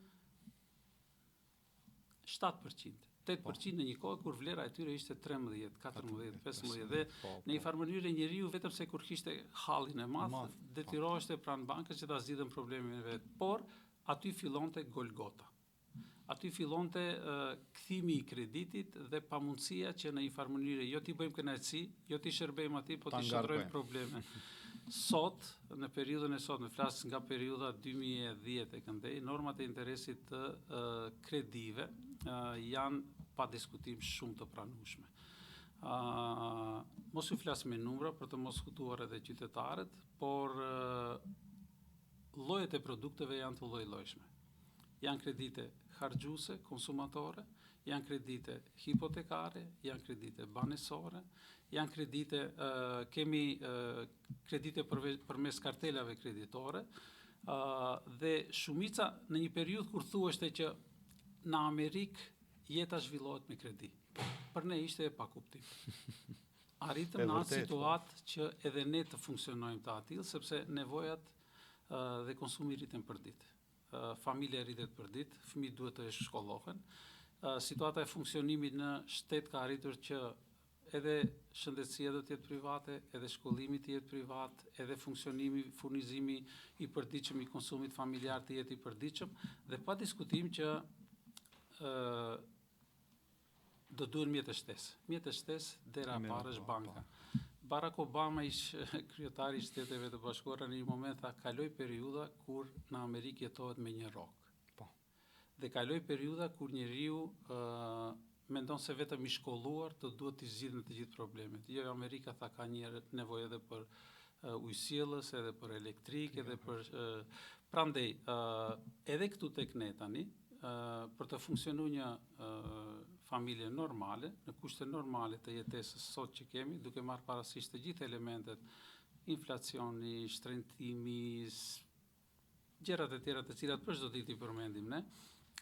7%. 8% në një kohë kur vlera e tyre ishte 13, 14, 15 dhe në një farë mënyrë njeriu vetëm se kur kishte hallin e madh detyroheshte pranë bankës që ta zgjidhën problemin e vet, por aty fillonte Golgota. Aty fillonte kthimi i kreditit dhe pamundësia që në një farë mënyrë jo t'i bëjmë kënaqësi, jo t'i shërbejmë atij, po t'i shndrojmë probleme. Sot, në periudhën e sot, në flas nga periudha 2010 e këndej, normat e interesit të kredive janë pa diskutim shumë të pranueshme. Mos u flas me numra për të mos hutuar edhe qytetarët, por llojet e produkteve janë të lloj-llojshme. Janë kredite harxhuese, konsumatore, janë kredite hipotekare, janë kredite banesore, janë kredite, kemi kredite përmes kartelave kreditore, dhe shumica në një periudhë kur thuheshte që në Amerikë jeta zhvillohet me kredi. Për ne ishte e pakuptim. Arritëm në atë situatë që edhe ne të funksionojmë të atill, sepse nevojat dhe konsumi rriten për ditë. Familja rritet për ditë, fëmijët duhet të shkollohen. Situata e funksionimit në shtet ka arritur që edhe shëndetësia do të jetë private, edhe shkollimi të jetë privat, edhe funksionimi, furnizimi i përditshëm i konsumit familjar të jetë i përditshëm, dhe pa diskutim që do duhen mjete shtesë. Mjete shtesë dera parë është banka. Barack Obama kryetari i Shteteve të Bashkuara në një moment tha kaloj periudha kur në Amerikë jetohet me një rrok. Dhe kaloj periudha kur njeriu mendon se vetëm i shkolluar të duhet të zgjidhë të gjithë problemet. Jo, Amerika tha ka një nevojë edhe për ujësjellës, edhe për elektrik, edhe për prandaj edhe këtu tek ne tani për të funksionuar një familje normale, në kushte normale të jetesës sot që kemi, duke marrë parasysh të gjithë elementet, inflacioni, shtrëngtimi, gjërat e tjera të cilat për çdo ditë i përmendim ne,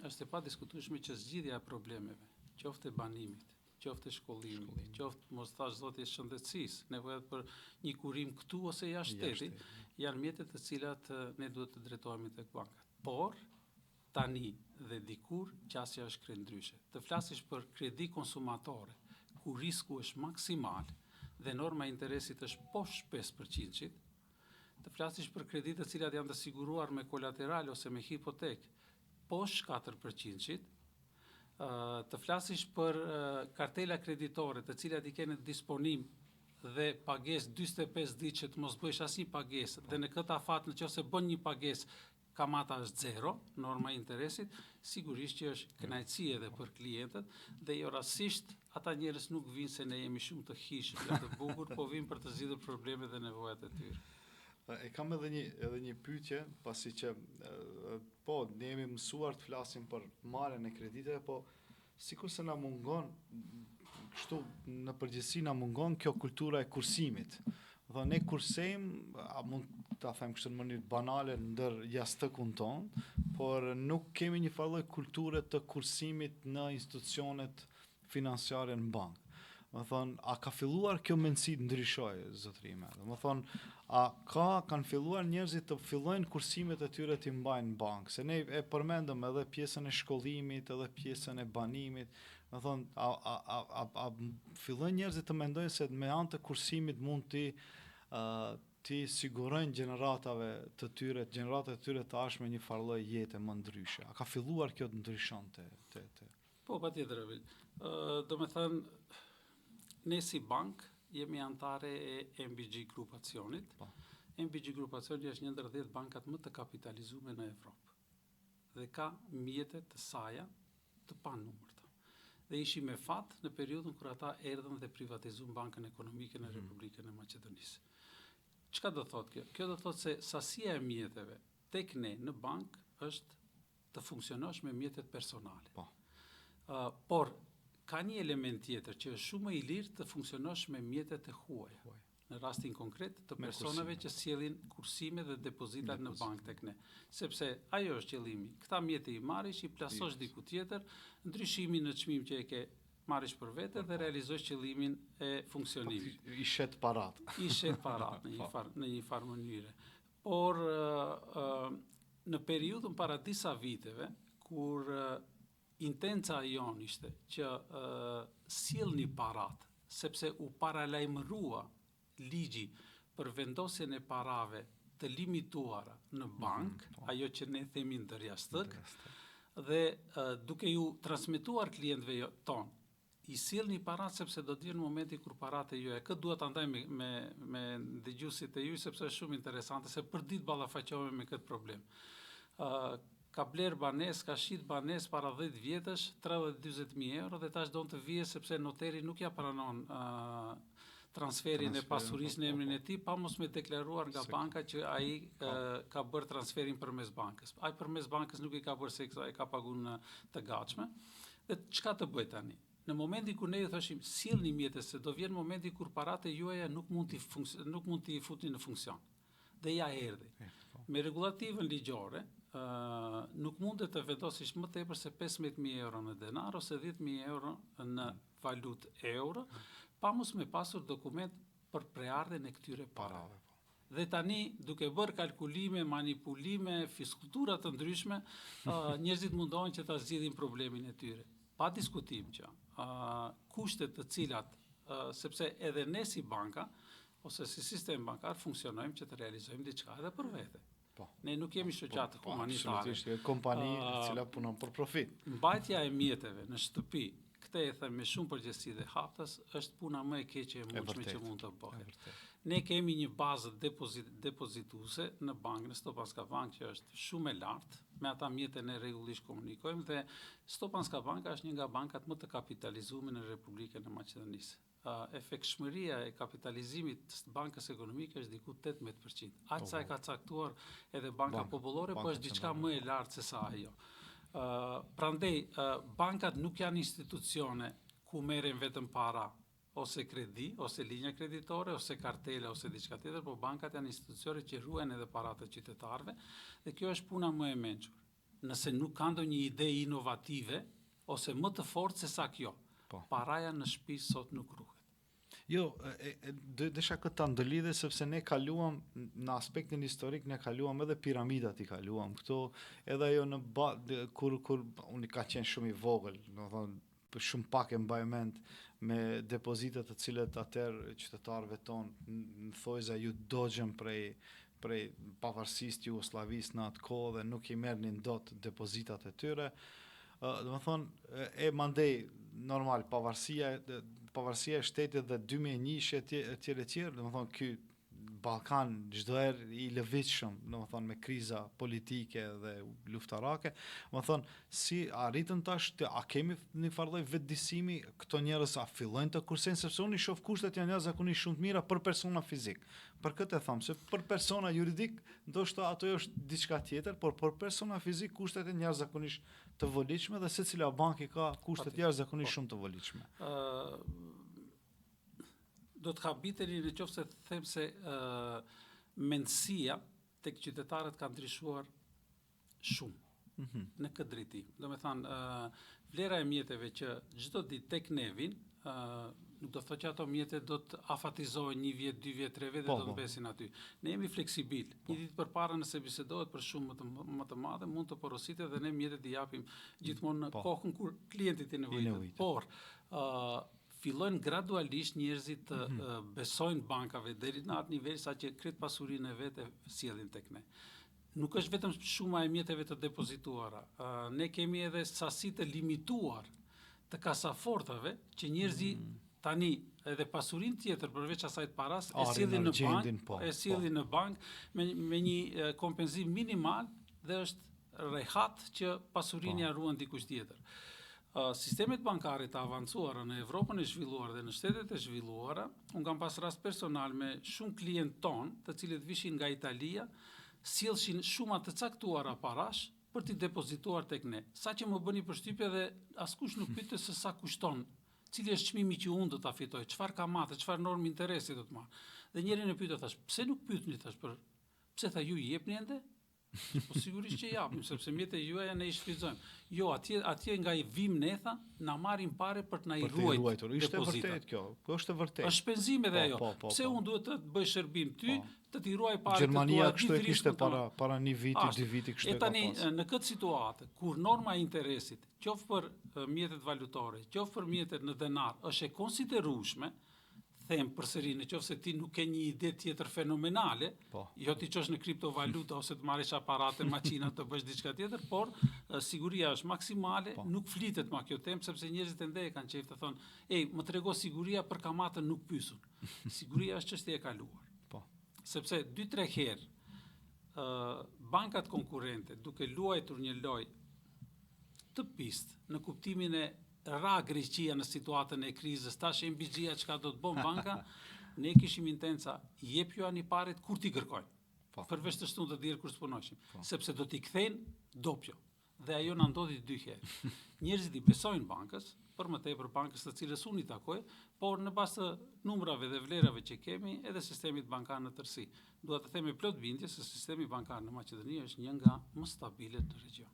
është e padiskutueshme që zgjidhja e problemeve, qoftë e banimit, qoftë e shkollimit, qoftë mos thash zoti shëndetësisë, nevojat për një kurim këtu ose jashtë shtetit, janë mjetet të cilat ne duhet të drejtohemi tek bankat. Por tani dhe dikur qasja është krejt ndryshe. Të flasish për kredi konsumatore, ku risku është maksimal dhe norma e interesit është poshtë 5%, të flasish për kreditë të cilat janë të siguruar me kolateral ose me hipotek, poshtë 4%, të flasish për kartela kreditore të cilat i kene disponim dhe pagesë 45 ditë që të mos bësh asnjë pagesë, dhe në këtë afat nëse bën një pagesë kamata është 0, norma e interesit, sigurisht që është kënaqësi edhe për klientët, dhe jo rastësisht ata njerëz nuk vinë se ne jemi shumë të hishëm dhe të bukur, po vinë për të zgjidhur problemet dhe nevojat e tyre. E kam edhe një pyetje, pasi që po ne jemi mësuar të flasim për marrjen e krediteve, po sikur se na mungon kështu në përgjithësi na mungon kjo kultura e kursimit. Dhe ne kursejmë, a mund ta them kështu në mënyrë banale ndër jashtëkun ton, por nuk kemi një farë lloj kulture të kursimit në institucionet financiare në bankë. Më thonë, a ka filluar kjo mendësi të ndryshojë, zotërime? Më thonë, kanë filluar njerëzit të fillojnë kursimet e tyre të mbajnë në bankë, se ne e përmendëm edhe pjesën e shkollimit, edhe pjesën e banimit. Më thonë, a fillojnë njerëzit të mendojnë se me anë të kursimit mund ti sigurojnë gjeneratave të tyre të ashme një farë lloj jete më ndryshe. A ka filluar kjo të ndryshon të? Po, patjetër. Do me thënë, ne si bank jemi antare e MBG Grupacionit. MBG Grupacioni është një ndër 10 bankat më të kapitalizuar në Evropë. Dhe ka mjete të saja të panumërta. Dhe ishim me fat në periudhën kur ata erdhën dhe privatizuan Bankën Ekonomike në Republikën e Maqedonisë. Çka do thotë kjo? Kjo do thotë se sasia e mjeteve tek ne në bank është të funksionosh me mjetet personale. Por ka një element tjetër që është shumë më i lirë të funksionosh me mjetet e huaja. Në rastin konkret të personave që sjellin kursime dhe depozitat në bankë tek ne. Sepse ajo është qëllimi. Këta mjete i marrish, i plasosh diku tjetër, ndryshimin në çmim që e ke marrish për vete dhe realizosh qëllimin e funksionimit. I shet parat. I shet parat në një farë mënyre. Por në periudhën para disa viteve, kur intenca jon ishte që sjellni parat, sepse u paralajmërua ligji për vendosjen e parave të limituara në bank, ajo që ne themi ndërjastëk, dhe duke ju transmetuar klientëve ton, i sjellni parat sepse do të vjen momenti kur paratë juaja. Këtë duhet ta ndaj me dëgjuesit e ju sepse është shumë interesante se për ditë ballafaqohemi me këtë problem. Ka bler banes, ka shit banes para 10 vjetësh, 30-40.000 euro dhe tash don të vije sepse noteri nuk ja pranon transferin e pasurisë në emrin e tij, pa mos me deklaruar nga banka që ai ka bërë transferin përmes bankës. Ai përmes bankës nuk i ka bërë se ai ka paguar në të gatshme. Dhe çka të bëj tani? Në momentin kur ne ju thoshim sillni mjetet se do vjen momenti kur paratë juaja nuk mund t'i futni në funksion. Dhe ja erdhi. Me rregullativën ligjore, nuk mundet të vendosish më tepër se 15.000 euro në denar ose 10.000 euro në valutë euro, pa mos me pasur dokument për preardhjen e këtyre parave. Dhe tani, duke bërë kalkulime, manipulime, fiskultura të ndryshme, njerëzit mundohen që ta zgjidhin problemin e tyre. Pa diskutim që kushtet të cilat sepse edhe ne si banka, ose si sistem bankar, funksionojmë që të realizojmë diçka edhe për vete. Po. Ne nuk jemi shoqatë humanitare. Absolutisht, kompani e cila punon për profit. Mbajtja e mjeteve në shtëpi, këtë e them me shumë përgjegjësi dhe haptas, është puna më e keqe e mundshme që mund të bëhet. Ne kemi një bazë depozituese në bankë, në Stopanska Bank, që është shumë e lartë, me ata mjete ne rregullisht komunikojmë dhe Stopanska Banka është një nga bankat më të kapitalizuar në Republikën e Maqedonisë. Efektshmëria e kapitalizimit të bankës ekonomike është diku 18%. Aq sa e ka caktuar edhe Banka Popullore, po është diçka më e lartë se sa ajo. Prandaj bankat nuk janë institucione ku merren vetëm para ose kredi, ose linja kreditore, ose kartele, ose diçka tjetër, po bankat janë institucione që ruajnë edhe paratë të qytetarëve, dhe kjo është puna më e mençur. Nëse nuk ka ndonjë ide inovative ose më të fortë se sa kjo, paraja në shtëpi sot nuk ruhet. Jo, desha këtë ta ndëlidhe sepse ne kaluam në aspektin historik, ne kaluam edhe piramidat i kaluam këto, edhe ajo në kur unë ka qenë shumë i vogël, domethënë shumë pak e mbaj mend me depozitet të cilët atëherë qytetarëve tonë në thojza ju dogjën prej pavarësisë Jugosllavisë në atë kohë dhe nuk i merrnin dot depozitat e tyre. Domethënë e mandej normal pavarësia e shtetit dhe 2001 etj, domethënë ky Ballkan çdo herë i lëvizshëm, domethënë me kriza politike dhe luftarake, domethënë si arritën tash, a kemi një farë lloj vetëdijsimi këto njerëz a fillojnë të kursejnë, sepse unë i shoh kushtet janë jashtëzakonisht shumë të mira për persona fizik. Për këtë e them, se për persona juridik ndoshta ato është diçka tjetër, por për persona fizik kushtet janë jashtëzakonisht të volitshme dhe secila bankë ka kushtet jashtëzakonisht shumë të volitshme. Do të habiteni në qoftë se them se mendësia tek qytetarët ka ndryshuar shumë në këtë drejtim. Do me thënë, vlera e mjeteve që çdo ditë tek ne vijnë, nuk do të thotë që ato mjete do të afatizohen 1 vjet, 2 vjet, 3 vjet dhe do të mbesin aty. Ne jemi fleksibil. Një ditë përpara nëse bisedohet për shumë më të madhe, mund të porositet dhe ne mjetet i japim gjithmonë në kohën kur klientit i nevojitet. Por fillojnë gradualisht njerëzit të besojnë bankave deri në atë nivel sa që kretë pasurinë e vete sjellin tek ne. Nuk është vetëm shuma e mjeteve të depozituara. Ne kemi edhe sasi të limituar të kasafortave që njerëzit tani edhe pasurinë tjetër përveç asaj të paras e sjellin në bank me një kompenzim minimal dhe është rehat që pasurinë ja ruan dikush tjetër. Sistemet bankare të avancuara në Evropën e zhvilluar dhe në shtetet e zhvilluara, unë kam pas rast personal me shumë klient ton, të cilët vishin nga Italia, sjellshin shuma të caktuara parash për t'i depozituar tek ne. Sa që më bëni përshtypje dhe askush nuk pyete se sa kushton, cili është çmimi që unë do ta fitoj, çfarë kamate, çfarë normë interesi do të marr. Dhe njërin e pyeta thash, pse nuk pyetni thash për pse tha ju i jepni ende? Po sigurisht që japim, sepse mjetet juaja ne i shfrytëzojmë. Jo, atje nga i vim netha, na marrin pare për të na i ruajtur. Ishte vërtet kjo, po është vërtet. Është shpenzim edhe ajo. Pse unë duhet të bëj shërbim ty, të t'i ruaj parë të tua. Gjermania kështu e kishte para 1 viti, 2 viti kështu e ka pas. E tani në këtë situatë, kur norma e interesit, qoftë për mjetet valutore, qoftë për mjetet në denar, është e konsiderueshme, them përsëri, nëse ti nuk ke një ide tjetër fenomenale, jo ti çosh në kriptovaluta ose të marrësh aparate, makina të bësh diçka tjetër, por siguria është maksimale, nuk flitet ma kjo temë sepse njerëzit ende e kanë qejf të thonë, më trego siguria për kamatën nuk pysun. Siguria është çështje e kaluar. Sepse 2-3 herë bankat konkurrente duke luajtur një lojë të pistë në kuptimin e ra Greqia në situatën e krizës, tash e mbigjia çka do të bën banka, ne kishim intenca, jep ju ani paret kur ti kërkojnë. Përveç të shtunë të dirë kur s'punojshim, sepse do t'i kthejnë dopjo. Dhe ajo na ndodhi 2 herë. Njerëzit i besojnë bankës, për më tepër bankës të cilës unë i takoj, por në bazë të numrave dhe vlerave që kemi, edhe sistemit bankar në tërësi. Dua të them me plot bindje se sistemi bankar në Maqedoni është një nga më stabilet në region.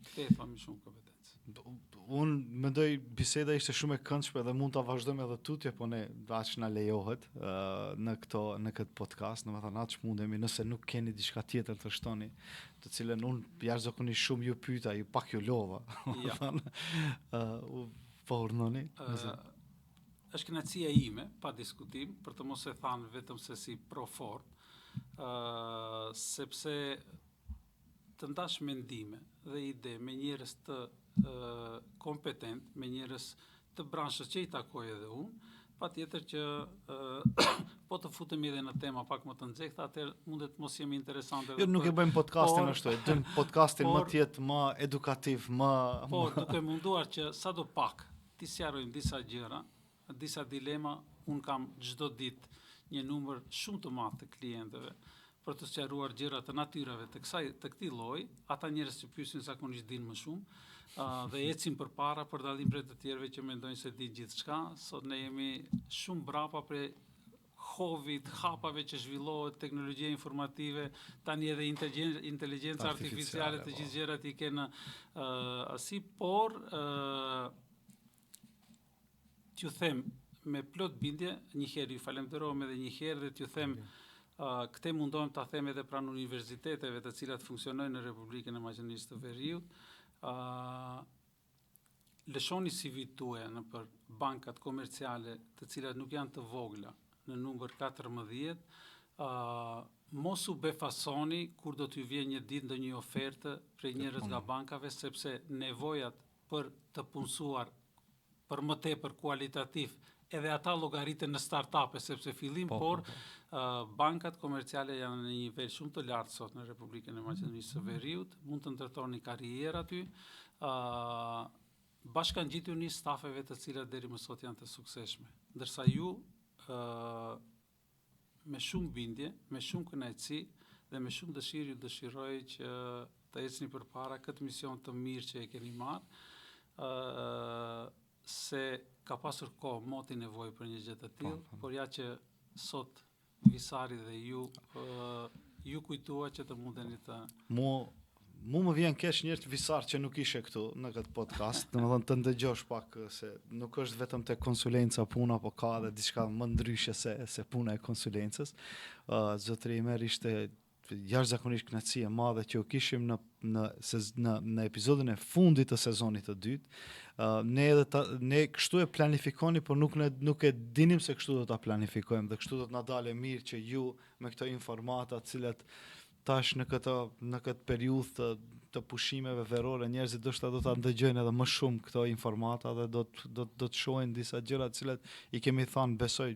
Këtë e themi shumë kompetencë. Unë mendoj biseda ishte shumë e këndshme dhe mund ta vazhdojmë edhe tutje, po ne aq na lejohet në këtë podcast, domethënë aq mundemi nëse nuk keni diçka tjetër të shtoni, të cilën unë jashtëzakonisht shumë ju pyeta, ju pak ju lova. Po urnoni. është kënaqësia ime, pa diskutim, për të mos e thënë vetëm se si pro fort, sepse të ndash mendime dhe ide me njerëz të kompetent, me njerëz të branshës që i takoj edhe unë, patjetër që po të futemi edhe në tema pak më të nxehta, atëherë mundet mos jemi interesante. Jo, nuk e bëjmë podcastin ashtu, e dëm podcastin më të jetë më edukativ, më duke munduar që sadopak t'i sqarojmë disa gjëra, disa dilema, unë kam çdo ditë një numër shumë të madh të klientëve për të sqaruar gjëra të natyrave të këtij lloji, ata njerëz që pyesin zakonisht dinë më shumë. Dhe ecim përpara për dallim prej të tjerëve që mendojnë se di gjithçka. Sot ne jemi shumë brapa prej hovit, hapave që zhvillohet, teknologjia informative, tani edhe inteligjenca artificiale, të gjithë gjërat i kenë asi, por t'ju them me plot bindje, njëherë ju falenderojmë edhe njëherë dhe t'ju them këte mundohem ta them edhe pranë universiteteve të cilat funksionojnë në Republikën e Maqedonisë së Veriut. Lëshoni CV-t tuaja në për bankat komerciale të cilat nuk janë të vogla në numër 14, mos u befasoni kur do t'ju vjen një ditë ndonjë ofertë prej njerëz nga bankave, sepse nevojat për të punësuar për më tepër kualitativ edhe ata llogariten në startupe, sepse fillim, por bankat komerciale janë në një nivel shumë të lartë sot në Republikën e Maqedonisë së Veriut, mund të ndërtoni karrierë aty, bashkangjitu një stafeve të cilat deri më sot janë të suksesshme, ndërsa ju me shumë bindje, me shumë kënaqësi dhe me shumë dëshirë ju dëshiroj që të ecni përpara këtë mision të mirë që e keni marrë, se ka pasur kohë moti nevojë për një gjë të tillë, por ja që sot Visari dhe ju kujtua që të mundeni të... Mu më vjen keq njërë Visar që nuk ishe këtu në këtë podcast, domethënë të ndëgjosh pak se nuk është vetëm te konsulenca puna, po ka edhe diçka më ndryshe se puna e konsulencës. Zotëri Imer ishte jashtëzakonisht kënaqësi e madhe që u kishim në episodin e fundit të sezonit të dytë. Ne kështu e planifikoni, por nuk e dinim se kështu do ta planifikojmë dhe kështu do të na dalë mirë që ju me këto informata të cilat tash në këtë periudhë të pushimeve verore njerëzit do ta ndëgjojnë edhe më shumë këto informata dhe do të shohin disa gjëra të cilat i kemi thënë, besoj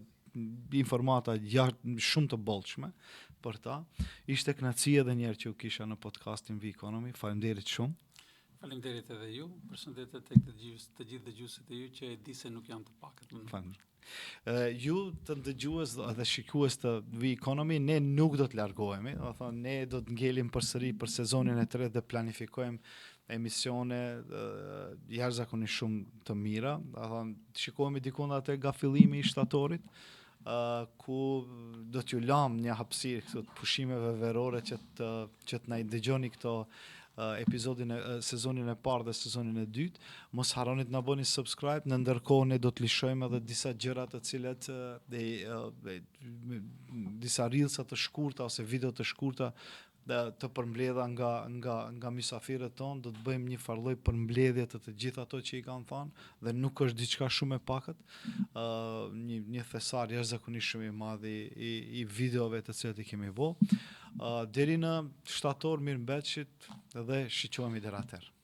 informata shumë të bollshme për ta. Ishte kënaqësi edhe një herë që u kisha në podcastin V Economy. Faleminderit shumë. Faleminderit edhe ju. Përshëndetje tek të gjithë dëgjuesit e ju që e di se nuk janë të pakët. Ju të dëgjues dhe shikues të V Economy, ne nuk do të largohemi, ne do të ngelim përsëri për sezonin e 3 dhe planifikojmë emisione jashtëzakonisht shumë të mira, shikohemi diku atë nga fillimi i shtatorit, ku do t'ju lam një hapësirë këto të pushimeve verore që të na dëgjoni këto sezonin e parë dhe sezonin e dytë. Mos harroni të na bëni subscribe, në ndërkohë ne do të lishojmë edhe disa gjëra të cilat disa reelsa të shkurta ose video të shkurta të përmbledha nga mysafirët tonë, do të bëjmë një farlloj përmbledhje të gjithë ato që i kanë thënë dhe nuk është diçka shumë e pakët, një thesar jashtëzakonisht shumë i madh i videove të cilat i kemi vënë. Deri në shtator, mirëmbëjtje dhe shiqohemi deri atëherë.